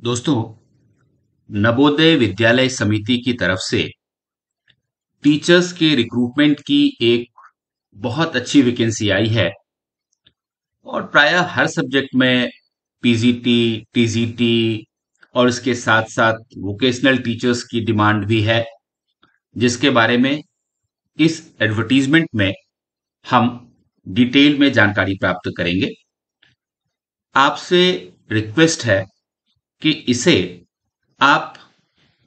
दोस्तों, नवोदय विद्यालय समिति की तरफ से टीचर्स के रिक्रूटमेंट की एक बहुत अच्छी वैकेंसी आई है और प्रायः हर सब्जेक्ट में पीजीटी, टीजीटी और इसके साथ साथ वोकेशनल टीचर्स की डिमांड भी है, जिसके बारे में इस एडवर्टीजमेंट में हम डिटेल में जानकारी प्राप्त करेंगे। आपसे रिक्वेस्ट है कि इसे आप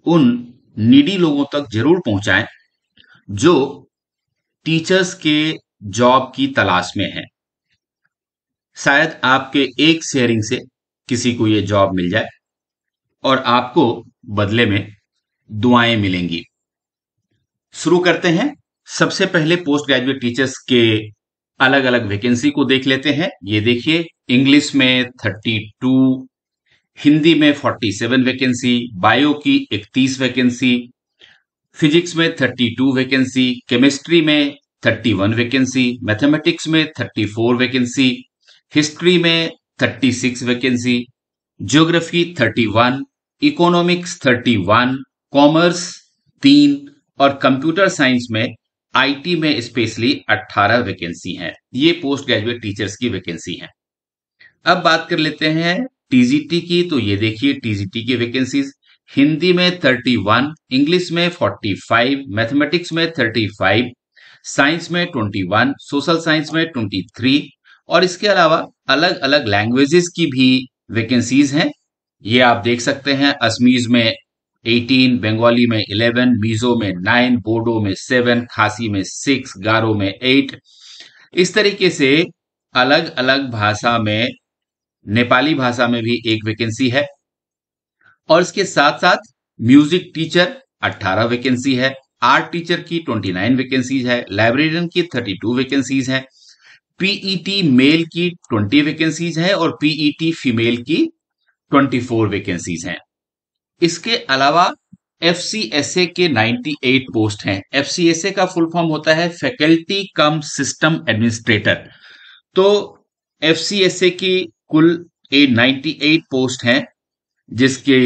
उन नीडी लोगों तक जरूर पहुंचाएं जो टीचर्स के जॉब की तलाश में हैं। शायद आपके एक शेयरिंग से किसी को ये जॉब मिल जाए और आपको बदले में दुआएं मिलेंगी। शुरू करते हैं। सबसे पहले पोस्ट ग्रेजुएट टीचर्स के अलग अलग वैकेंसी को देख लेते हैं। ये देखिए, इंग्लिश में 32, हिंदी में 47 वैकेंसी, बायो की 31 वैकेंसी, फिजिक्स में 32 वैकेंसी, केमिस्ट्री में 31 वैकेंसी, मैथमेटिक्स में 34 वैकेंसी, हिस्ट्री में 36 वैकेंसी, ज्योग्राफी 31, इकोनॉमिक्स 31, कॉमर्स 3 और कंप्यूटर साइंस में आईटी में स्पेशली 18 वैकेंसी हैं। ये पोस्ट ग्रेजुएट टीचर्स की वैकेंसी हैं। अब बात कर लेते हैं टीजीटी की। तो ये देखिए टीजीटी की वैकेंसीज। हिंदी में 31, इंग्लिश में 45, मैथमेटिक्स में 35, साइंस में 21, सोशल साइंस में 23 और इसके अलावा अलग अलग लैंग्वेजेस की भी वैकेंसीज हैं। ये आप देख सकते हैं। असमीज में 18, बंगाली में 11, मिजो में 9, बोडो में 7, खासी में 6, गारो में 8। इस तरीके से अलग अलग भाषा में, नेपाली भाषा में भी एक वैकेंसी है और इसके साथ साथ म्यूजिक टीचर 18 वैकेंसी है, आर्ट टीचर की 29 वैकेंसीज है, लाइब्रेरियन की 32 वैकेंसीज है, पीईटी मेल की 20 वैकेंसीज है और पीईटी फीमेल की 24 वैकेंसीज हैं। इसके अलावा एफसीएसए के 98 पोस्ट हैं। एफसीएसए का फुल फॉर्म होता है फैकल्टी कम सिस्टम एडमिनिस्ट्रेटर। तो एफसीएसए की कुल 98 पोस्ट हैं जिसकी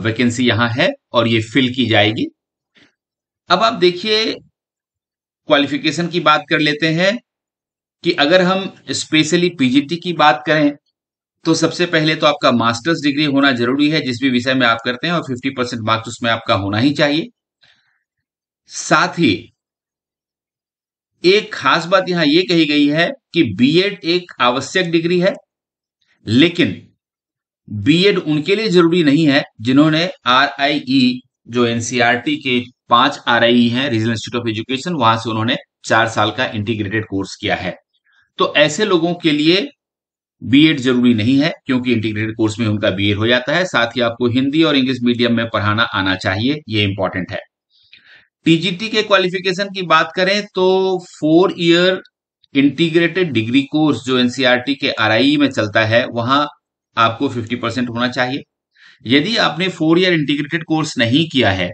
वैकेंसी यहां है और ये फिल की जाएगी। अब आप देखिए, क्वालिफिकेशन की बात कर लेते हैं कि अगर हम स्पेशली पीजीटी की बात करें तो सबसे पहले तो आपका मास्टर्स डिग्री होना जरूरी है जिस भी विषय में आप करते हैं और 50% मार्क्स उसमें आपका होना ही चाहिए। साथ ही एक खास बात यहां यह कही गई है कि बीएड एक आवश्यक डिग्री है, लेकिन बीएड उनके लिए जरूरी नहीं है जिन्होंने आरआईई, जो एनसीईआरटी के 5 आरआईई हैं, रीजनल इंस्टीट्यूट ऑफ एजुकेशन, वहां से उन्होंने 4 साल का इंटीग्रेटेड कोर्स किया है। तो ऐसे लोगों के लिए बीएड जरूरी नहीं है क्योंकि इंटीग्रेटेड कोर्स में उनका बीएड हो जाता है। साथ ही आपको हिंदी और इंग्लिश मीडियम में पढ़ाना आना चाहिए, ये इंपॉर्टेंट है। टीजीटी के क्वालिफिकेशन की बात करें तो 4 ईयर इंटीग्रेटेड डिग्री कोर्स जो एनसीईआरटी के आरआईई में चलता है, वहां आपको 50% होना चाहिए। यदि आपने 4 ईयर इंटीग्रेटेड कोर्स नहीं किया है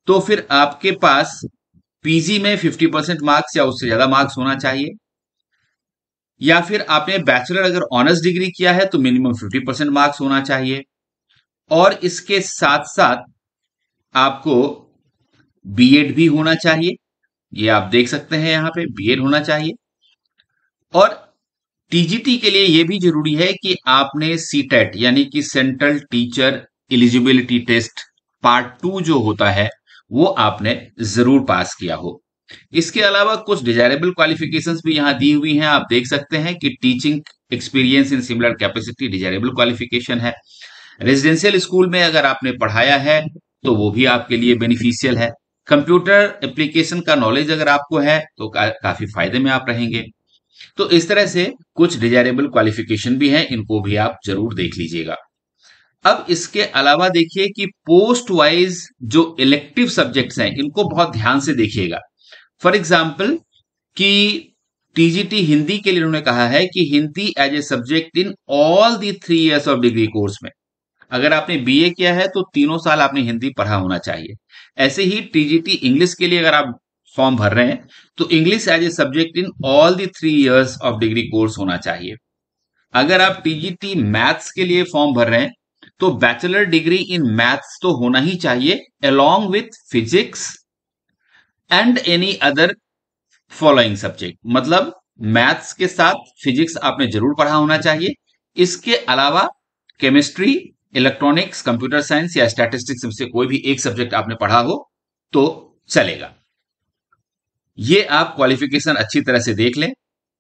तो फिर आपके पास पीजी में 50% मार्क्स या उससे ज्यादा मार्क्स होना चाहिए, या फिर आपने बैचलर अगर ऑनर्स डिग्री किया है तो मिनिमम 50% मार्क्स होना चाहिए। और इसके साथ साथ आपको बीएड भी होना चाहिए। ये आप देख सकते हैं, यहां पे बीएड होना चाहिए। और टीजीटी के लिए यह भी जरूरी है कि आपने सीटेट यानी कि central teacher eligibility test part 2 जो होता है वो आपने जरूर पास किया हो। इसके अलावा कुछ डिजायरेबल क्वालिफिकेशंस भी यहां दी हुई हैं। आप देख सकते हैं कि teaching experience in similar capacity desirable qualification है। रेजिडेंशियल स्कूल में अगर आपने पढ़ाया है तो वो भी आपके लिए बेनिफिशियल है। कंप्यूटर एप्लीकेशन का नॉलेज अगर आपको है तो काफी फायदे में आप रहेंगे। तो इस तरह से कुछ डिजायरेबल क्वालिफिकेशन भी हैं, इनको भी आप जरूर देख लीजिएगा। अब इसके अलावा देखिए कि पोस्ट वाइज जो इलेक्टिव सब्जेक्ट्स हैं इनको बहुत ध्यान से देखिएगा। फॉर एग्जाम्पल कि टीजीटी हिंदी के लिए उन्होंने कहा है कि Hindi as a subject in all the 3 years of degree course में, अगर आपने बीए किया है तो 3 साल आपने हिंदी पढ़ा होना चाहिए। ऐसे ही टीजीटी इंग्लिश के लिए अगर आप फॉर्म भर रहे हैं तो English as a subject in all the 3 years of degree course होना चाहिए। अगर आप टीजीटी मैथ्स के लिए फॉर्म भर रहे हैं तो बैचलर डिग्री इन मैथ्स तो होना ही चाहिए along with physics and any other following subject. मतलब मैथ्स के साथ फिजिक्स आपने जरूर पढ़ा होना चाहिए। इसके अलावा केमिस्ट्री, इलेक्ट्रॉनिक्स, कंप्यूटर साइंस या स्टैटिस्टिक्स में से कोई भी एक सब्जेक्ट आपने पढ़ा हो तो चलेगा। ये आप क्वालिफिकेशन अच्छी तरह से देख लें।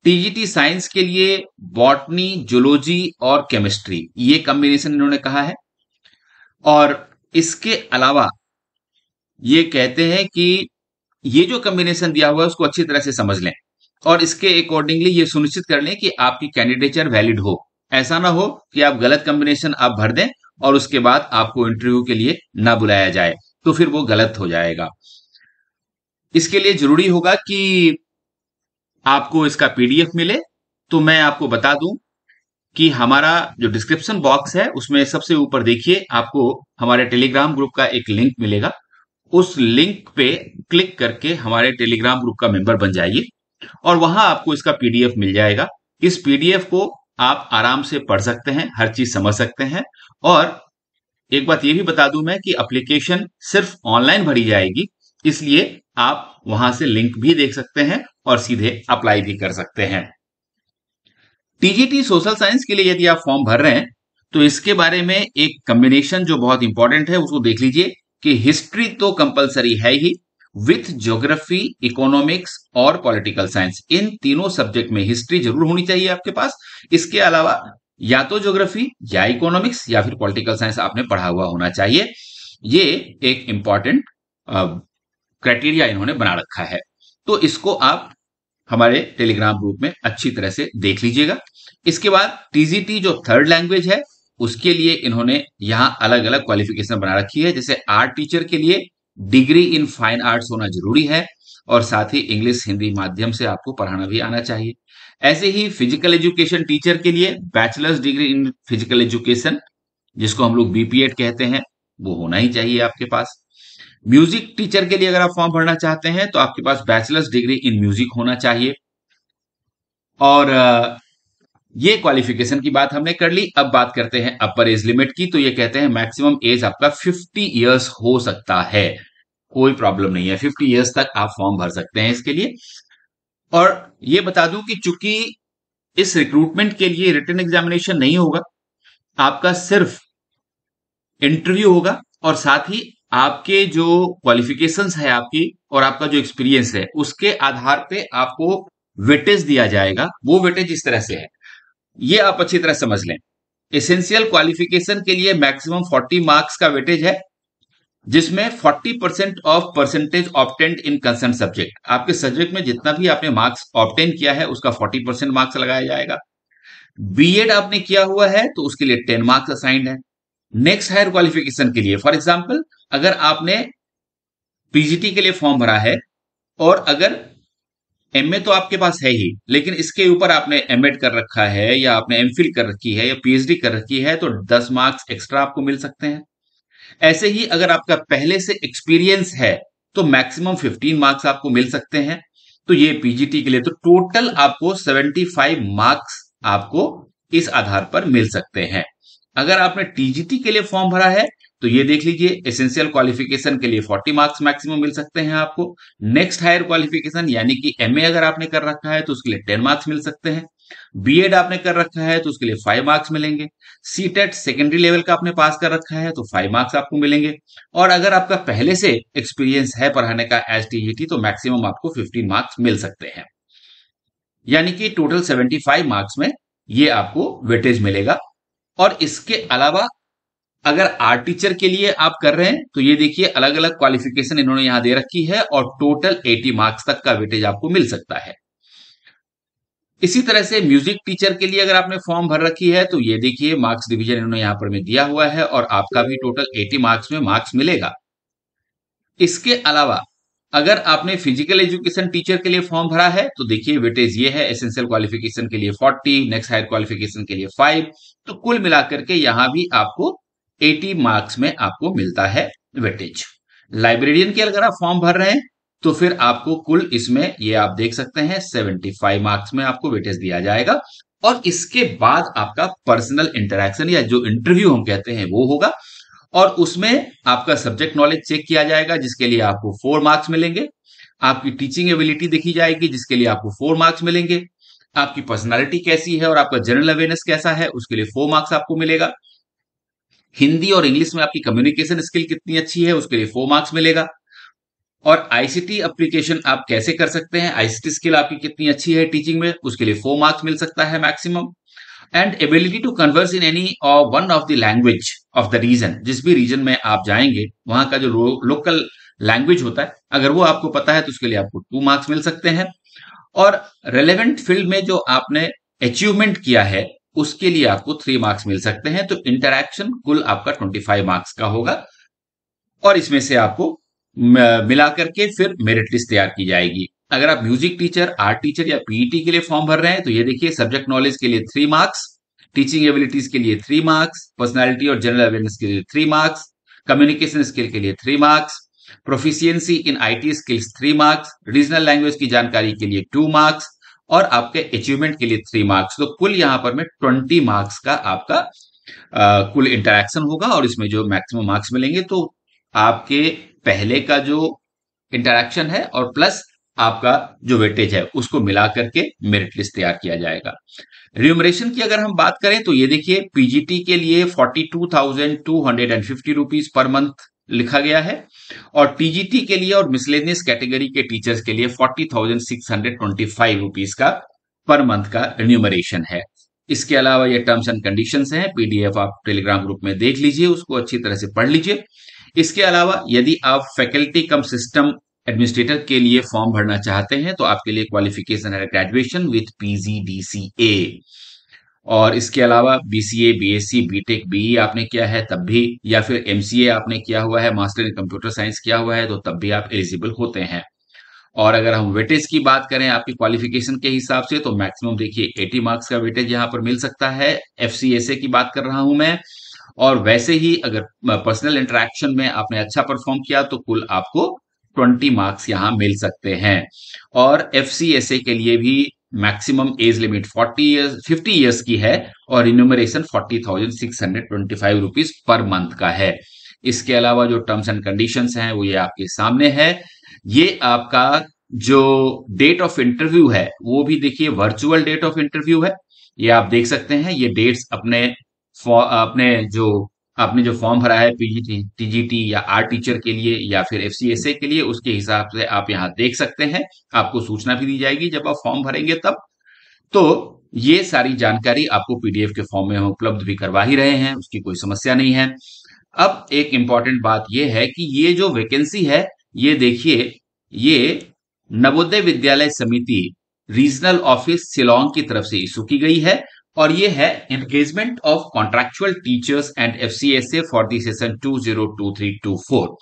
टीजीटी साइंस के लिए बॉटनी, जूलॉजी और केमिस्ट्री, ये कॉम्बिनेशन इन्होंने कहा है। और इसके अलावा ये कहते हैं कि ये जो कॉम्बिनेशन दिया हुआ है उसको अच्छी तरह से समझ लें और इसके अकॉर्डिंगली ये सुनिश्चित कर लें कि आपकी कैंडिडेचर वैलिड हो। ऐसा ना हो कि आप गलत कॉम्बिनेशन आप भर दें और उसके बाद आपको इंटरव्यू के लिए ना बुलाया जाए, तो फिर वो गलत हो जाएगा। इसके लिए जरूरी होगा कि आपको इसका पीडीएफ मिले। तो मैं आपको बता दूं कि हमारा जो डिस्क्रिप्शन बॉक्स है उसमें सबसे ऊपर देखिए आपको हमारे टेलीग्राम ग्रुप का एक लिंक मिलेगा। उस लिंक पे क्लिक करके हमारे टेलीग्राम ग्रुप का मेंबर बन जाइए और वहां आपको इसका पीडीएफ मिल जाएगा। इस पीडीएफ को आप आराम से पढ़ सकते हैं, हर चीज समझ सकते हैं। और एक बात ये भी बता दूं मैं कि एप्लीकेशन सिर्फ ऑनलाइन भरी जाएगी, इसलिए आप वहां से लिंक भी देख सकते हैं और सीधे अप्लाई भी कर सकते हैं। टीजीटी सोशल साइंस के लिए यदि आप फॉर्म भर रहे हैं तो इसके बारे में एक कॉम्बिनेशन जो बहुत इंपॉर्टेंट है उसको देख लीजिए कि हिस्ट्री तो कंपलसरी है ही, विथ ज्योग्राफी, इकोनॉमिक्स और पॉलिटिकल साइंस। इन तीनों सब्जेक्ट में हिस्ट्री जरूर होनी चाहिए आपके पास। इसके अलावा या तो ज्योग्राफी या इकोनॉमिक्स या फिर पॉलिटिकल साइंस आपने पढ़ा हुआ होना चाहिए। ये एक इंपॉर्टेंट क्राइटेरिया इन्होंने बना रखा है। तो इसको आप हमारे टेलीग्राम ग्रुप में अच्छी तरह से देख लीजिएगा। इसके बाद टीजीटी जो थर्ड लैंग्वेज है उसके लिए इन्होंने यहां अलग अलग क्वालिफिकेशन बना रखी है। जैसे आर्ट टीचर के लिए डिग्री इन फाइन आर्ट्स होना जरूरी है और साथ ही इंग्लिश, हिंदी माध्यम से आपको पढ़ाना भी आना चाहिए। ऐसे ही फिजिकल एजुकेशन टीचर के लिए bachelors degree in physical education, जिसको हम लोग बीपीएड कहते हैं, वो होना ही चाहिए आपके पास। म्यूजिक टीचर के लिए अगर आप फॉर्म भरना चाहते हैं तो आपके पास बैचलर्स डिग्री इन म्यूजिक होना चाहिए। और ये क्वालिफिकेशन की बात हमने कर ली। अब बात करते हैं अपर एज लिमिट की। तो ये कहते हैं मैक्सिमम एज आपका 50 इयर्स हो सकता है, कोई प्रॉब्लम नहीं है, 50 इयर्स तक आप फॉर्म भर सकते हैं इसके लिए। और ये बता दूं कि चूंकि इस रिक्रूटमेंट के लिए रिटन एग्जामिनेशन नहीं होगा, आपका सिर्फ इंटरव्यू होगा और साथ ही आपके जो क्वालिफिकेशंस है आपकी और आपका जो एक्सपीरियंस है उसके आधार पे आपको वेटेज दिया जाएगा। वो वेटेज इस तरह से है, ये आप अच्छी तरह समझ लें। एसेंशियल क्वालिफिकेशन के लिए मैक्सिमम 40 मार्क्स का वेटेज है, जिसमें 40% of percentage obtained in concern subject. आपके सब्जेक्ट में जितना भी आपने मार्क्स ऑब्टेन किया है उसका 40% मार्क्स लगाया जाएगा। बीएड आपने किया हुआ है तो उसके लिए 10 मार्क्स असाइंड है। नेक्स्ट हायर क्वालिफिकेशन के लिए फॉर एग्जाम्पल अगर आपने पीजीटी के लिए फॉर्म भरा है और अगर एमए तो आपके पास है ही, लेकिन इसके ऊपर आपने एमएड कर रखा है या आपने एमफिल कर रखी है या पीएचडी कर रखी है तो 10 मार्क्स एक्स्ट्रा आपको मिल सकते हैं। ऐसे ही अगर आपका पहले से एक्सपीरियंस है तो मैक्सिमम 15 मार्क्स आपको मिल सकते हैं। तो ये पीजीटी के लिए तो टोटल आपको 75 मार्क्स आपको इस आधार पर मिल सकते हैं। अगर आपने टीजीटी के लिए फॉर्म भरा है तो ये देख लीजिए, एसेंशियल क्वालिफिकेशन के लिए 40 मार्क्स मैक्सिमम मिल सकते हैं आपको। नेक्स्ट हायर क्वालिफिकेशन यानी कि एमए अगर आपने कर रखा है तो उसके लिए 10 मार्क्स मिल सकते हैं। बीएड आपने कर रखा है तो उसके लिए 5 मार्क्स मिलेंगे। सीटेट सेकेंडरी लेवल का आपने पास कर रखा है तो 5 मार्क्स आपको मिलेंगे। और अगर आपका पहले से एक्सपीरियंस है पढ़ाने का एज टीजीटी तो मैक्सिमम आपको 15 मार्क्स मिल सकते हैं। यानी कि टोटल 75 मार्क्स में ये आपको वेटेज मिलेगा। और इसके अलावा अगर आर्ट टीचर के लिए आप कर रहे हैं तो ये देखिए अलग अलग क्वालिफिकेशन इन्होंने यहां दे रखी है और टोटल 80 मार्क्स तक का वेटेज आपको मिल सकता है। इसी तरह से म्यूजिक टीचर के लिए अगर आपने फॉर्म भर रखी है तो ये देखिए मार्क्स डिवीजन इन्होंने यहां पर में दिया हुआ है और आपका भी टोटल 80 मार्क्स में मार्क्स मिलेगा। इसके अलावा अगर आपने फिजिकल एजुकेशन टीचर के लिए फॉर्म भरा है तो देखिए वेटेज ये है, एसेंशियल क्वालिफिकेशन के लिए 40, नेक्स्ट हायर क्वालिफिकेशन के लिए 5, तो कुल मिलाकर के यहां भी आपको 80 मार्क्स में आपको मिलता है वेटेज। लाइब्रेरियन के अगर आप फॉर्म भर रहे हैं तो फिर आपको कुल इसमें ये आप देख सकते हैं 75 मार्क्स में आपको वेटेज दिया जाएगा और इसके बाद आपका पर्सनल इंटरेक्शन या जो इंटरव्यू हम कहते हैं वो होगा, और उसमें आपका सब्जेक्ट नॉलेज चेक किया जाएगा जिसके लिए आपको 4 मार्क्स मिलेंगे। आपकी टीचिंग एबिलिटी देखी जाएगी जिसके लिए आपको 4 मार्क्स मिलेंगे। आपकी पर्सनालिटी कैसी है और आपका जनरल अवेयरनेस कैसा है उसके लिए 4 मार्क्स आपको मिलेगा। हिंदी और इंग्लिश में आपकी कम्युनिकेशन स्किल कितनी अच्छी है उसके लिए 4 मार्क्स मिलेगा। और आईसीटी एप्लीकेशन आप कैसे कर सकते हैं, आईसीटी स्किल आपकी कितनी अच्छी है टीचिंग में, उसके लिए 4 मार्क्स मिल सकता है maximum. And ability to converse in any one of the language of the region, जिस भी रीजन में आप जाएंगे वहां का जो लोकल लैंग्वेज होता है अगर वो आपको पता है तो उसके लिए आपको 2 मार्क्स मिल सकते हैं। और रेलेवेंट फील्ड में जो आपने अचीवमेंट किया है उसके लिए आपको 3 मार्क्स मिल सकते हैं। तो इंटरैक्शन कुल आपका 25 मार्क्स का होगा, और इसमें से आपको मिला करके फिर मेरिट लिस्ट तैयार की जाएगी। अगर आप म्यूजिक टीचर, आर्ट टीचर या पीईटी के लिए फॉर्म भर रहे हैं तो ये देखिए, सब्जेक्ट नॉलेज के लिए 3 मार्क्स, टीचिंग एबिलिटीज के लिए 3 मार्क्स, पर्सनालिटी और जनरल अवेयरनेस के लिए 3 मार्क्स, कम्युनिकेशन स्किल के लिए 3 marks, proficiency in IT skills 3 marks, regional language की जानकारी के लिए 2 मार्क्स, और आपके अचीवमेंट के लिए 3 मार्क्स। तो कुल यहां पर में 20 मार्क्स का आपका कुल इंटरेक्शन होगा, और इसमें जो मैक्सिमम मार्क्स मिलेंगे तो आपके पहले का जो इंटरेक्शन है और प्लस आपका जो वेटेज है उसको मिला करके मेरिट लिस्ट तैयार किया जाएगा। रिम्यूनरेशन की अगर हम बात करें तो ये देखिए, पीजीटी के लिए 42,250 पर मंथ लिखा गया है, और टीजीटी के लिए और मिसलेनियस कैटेगरी के टीचर्स के लिए 40,625 का पर मंथ का रिन्यूमरेशन है। इसके अलावा ये टर्म्स एंड कंडीशंस हैं, पीडीएफ आप टेलीग्राम ग्रुप में देख लीजिए, उसको अच्छी तरह से पढ़ लीजिए। इसके अलावा यदि आप फैकल्टी कम सिस्टम एडमिनिस्ट्रेटर के लिए फॉर्म भरना चाहते हैं तो आपके लिए क्वालिफिकेशन है ग्रेजुएशन विथ पीजीडीसीए, और इसके अलावा बीसीए, बीएससी, बीटेक, बीई आपने किया है तब भी, या फिर एमसीए आपने किया हुआ है, मास्टर इन कंप्यूटर साइंस किया हुआ है तो तब भी आप एलिजिबल होते हैं। और अगर हम वेटेज की बात करें आपकी क्वालिफिकेशन के हिसाब से तो मैक्सिमम देखिए 80 मार्क्स का वेटेज यहां पर मिल सकता है। एफसीएसए की बात कर रहा हूं मैं। और वैसे ही अगर पर्सनल इंटरेक्शन में आपने अच्छा परफॉर्म किया तो कुल आपको 20 मार्क्स यहां मिल सकते हैं। और एफसीएसए के लिए भी मैक्सिमम एज लिमिट 50 ईयर्स की है, और रिन्यूमरेशन 40,625 पर मंथ का है। इसके अलावा जो टर्म्स एंड कंडीशंस हैं वो ये आपके सामने है। ये आपका जो डेट ऑफ इंटरव्यू है वो भी देखिए वर्चुअल डेट ऑफ इंटरव्यू है, ये आप देख सकते हैं। ये डेट्स अपने अपने जो आपने जो फॉर्म भरा है पीजीटी, टीजीटी या आर्ट टीचर के लिए या फिर एफसीएसए के लिए, उसके हिसाब से आप यहाँ देख सकते हैं। आपको सूचना भी दी जाएगी जब आप फॉर्म भरेंगे तब। तो ये सारी जानकारी आपको पीडीएफ के फॉर्म में हम उपलब्ध भी करवा ही रहे हैं, उसकी कोई समस्या नहीं है। अब एक इंपॉर्टेंट बात यह है कि ये जो वैकेंसी है ये देखिए, ये नवोदय विद्यालय समिति रीजनल ऑफिस शिलोंग की तरफ से इशू की गई है, और ये है engagement of contractual teachers and FCSA for the session 2023-24।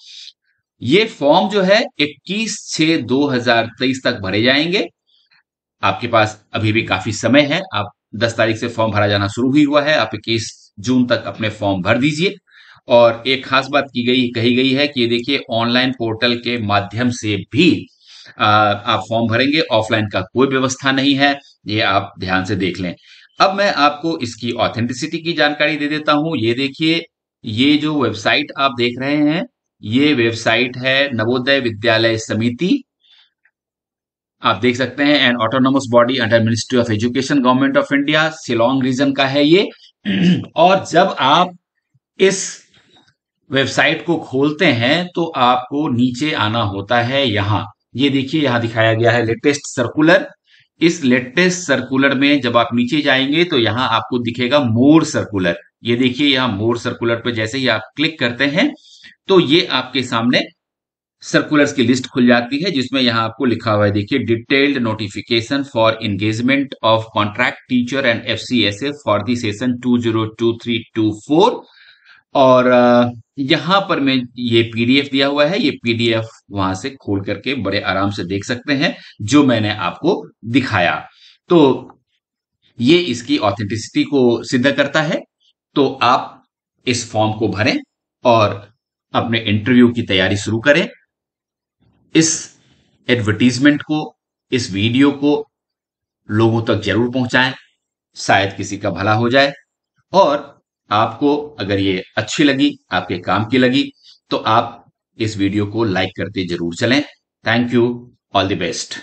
ये फॉर्म जो है 21/6/2023 तक भरे जाएंगे। आपके पास अभी भी काफी समय है, आप 10 तारीख से फॉर्म भरा जाना शुरू ही हुआ है, आप 21 जून तक अपने फॉर्म भर दीजिए। और एक खास बात कही गई है कि ये देखिए, ऑनलाइन पोर्टल के माध्यम से भी आप फॉर्म भरेंगे, ऑफलाइन का कोई व्यवस्था नहीं है, ये आप ध्यान से देख लें। अब मैं आपको इसकी ऑथेंटिसिटी की जानकारी दे देता हूं। ये देखिए, ये जो वेबसाइट आप देख रहे हैं ये वेबसाइट है नवोदय विद्यालय समिति, आप देख सकते हैं, and autonomous body under ministry of education government of India, Shillong region का है ये। और जब आप इस वेबसाइट को खोलते हैं तो आपको नीचे आना होता है। यहां ये देखिए, यहां दिखाया गया है लेटेस्ट सर्कुलर। इस लेटेस्ट सर्कुलर में जब आप नीचे जाएंगे तो यहां आपको दिखेगा मोर सर्कुलर। ये देखिए, यहां मोर सर्कुलर पे जैसे ही आप क्लिक करते हैं तो ये आपके सामने सर्कुलर्स की लिस्ट खुल जाती है, जिसमें यहां आपको लिखा हुआ है देखिए, detailed notification for engagement of contract teacher and FCSA for the session 2023-24। और यहां पर मैं ये पीडीएफ दिया हुआ है, ये पीडीएफ वहां से खोल करके बड़े आराम से देख सकते हैं जो मैंने आपको दिखाया। तो ये इसकी ऑथेंटिसिटी को सिद्ध करता है। तो आप इस फॉर्म को भरें और अपने इंटरव्यू की तैयारी शुरू करें। इस एडवर्टीजमेंट को, इस वीडियो को लोगों तक जरूर पहुंचाएं। शायद किसी का भला हो जाए। और आपको अगर ये अच्छी लगी, आपके काम की लगी, तो आप इस वीडियो को लाइक करते जरूर चलें। Thank you. All the best.